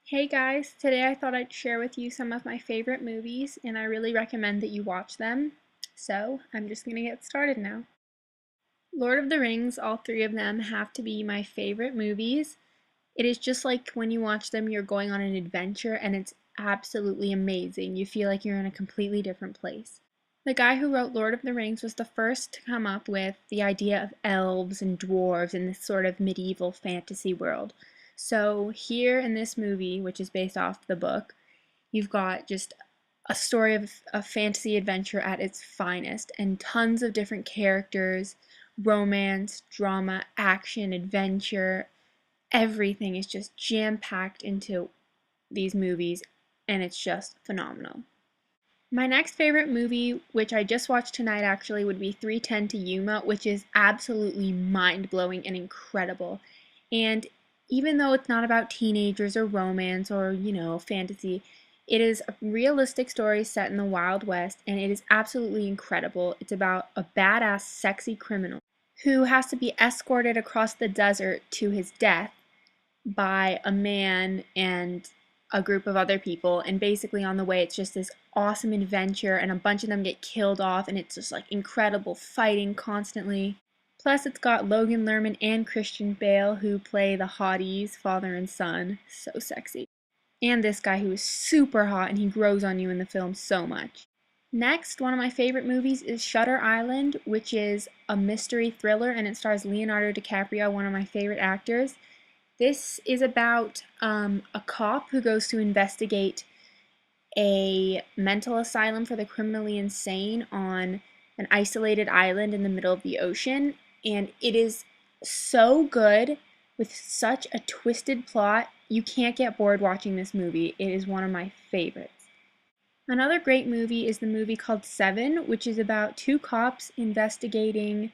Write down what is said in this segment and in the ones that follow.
Hey guys, today I thought I'd share with you some of my favorite movies, and I really recommend that you watch them. So, I'm just gonna get started now. Lord of the Rings, all three of them have to be my favorite movies. It is just like when you watch them, you're going on an adventure, and it's absolutely amazing. You feel like you're in a completely different place. The guy who wrote Lord of the Rings was the first to come up with the idea of elves and dwarves in this sort of medieval fantasy world. So, here in this movie, which is based off the book, you've got just a story of a fantasy adventure at its finest, and tons of different characters, romance, drama, action, adventure. Everything is just jam packed into these movies, and it's just phenomenal. My next favorite movie, which I just watched tonight actually, would be 3:10 to Yuma, which is absolutely mind blowing and incredible. And even though it's not about teenagers or romance or, fantasy, it is a realistic story set in the Wild West, and it is absolutely incredible. It's about a badass, sexy criminal who has to be escorted across the desert to his death by a man and a group of other people, and basically on the way it's just this awesome adventure, and a bunch of them get killed off, and it's just like incredible fighting constantly. Plus it's got Logan Lerman and Christian Bale who play the hotties, father and son. So sexy. And this guy who is super hot, and he grows on you in the film so much. Next, one of my favorite movies is Shutter Island, which is a mystery thriller, and it stars Leonardo DiCaprio, one of my favorite actors. This is about a cop who goes to investigate a mental asylum for the criminally insane on an isolated island in the middle of the ocean. And it is so good with such a twisted plot. You can't get bored watching this movie. It is one of my favorites. Another great movie is the movie called Seven, which is about two cops investigating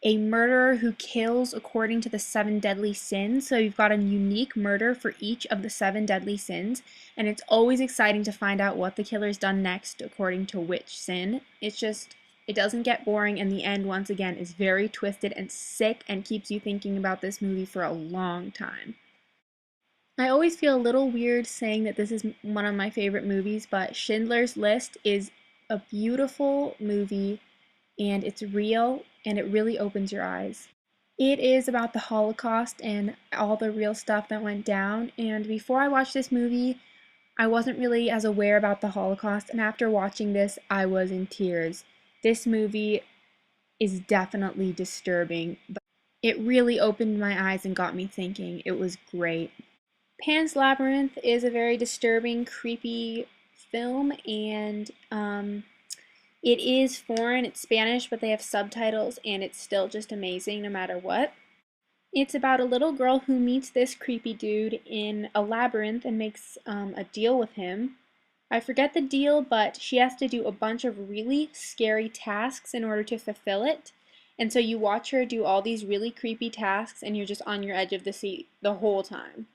a murderer who kills according to the seven deadly sins. So you've got a unique murder for each of the seven deadly sins, and it's always exciting to find out what the killer's done next according to which sin. It doesn't get boring, and the end, once again, is very twisted and sick and keeps you thinking about this movie for a long time. I always feel a little weird saying that this is one of my favorite movies, but Schindler's List is a beautiful movie, and it's real, and it really opens your eyes. It is about the Holocaust and all the real stuff that went down, and before I watched this movie, I wasn't really as aware about the Holocaust, and after watching this, I was in tears. This movie is definitely disturbing, but it really opened my eyes and got me thinking. It was great. Pan's Labyrinth is a very disturbing, creepy film, and it is foreign, it's Spanish, but they have subtitles, and it's still just amazing no matter what. It's about a little girl who meets this creepy dude in a labyrinth and makes a deal with him. I forget the deal, but she has to do a bunch of really scary tasks in order to fulfill it. And so you watch her do all these really creepy tasks, and you're just on your edge of the seat the whole time.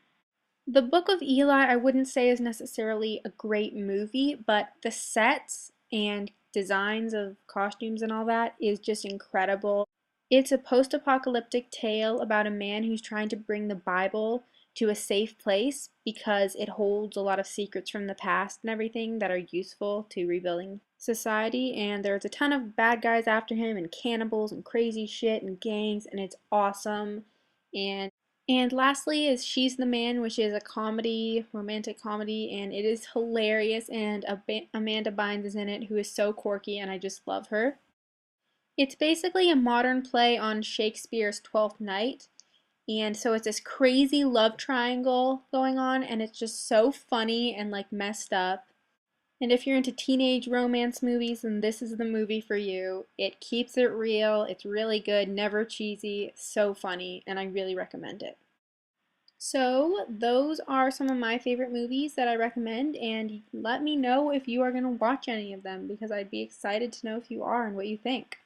The Book of Eli, I wouldn't say is necessarily a great movie, but the sets and designs of costumes and all that is just incredible. It's a post-apocalyptic tale about a man who's trying to bring the Bible to a safe place because it holds a lot of secrets from the past and everything that are useful to rebuilding society. And there's a ton of bad guys after him, and cannibals and crazy shit and gangs, and it's awesome. And lastly is She's the Man, which is a comedy, romantic comedy, and it is hilarious, and Amanda Bynes is in it, who is so quirky, and I just love her. It's basically a modern play on Shakespeare's Twelfth Night, and so it's this crazy love triangle going on, and it's just so funny and like messed up. And if you're into teenage romance movies, then this is the movie for you. It keeps it real, it's really good, never cheesy, so funny, and I really recommend it. So, those are some of my favorite movies that I recommend, and let me know if you are going to watch any of them because I'd be excited to know if you are and what you think.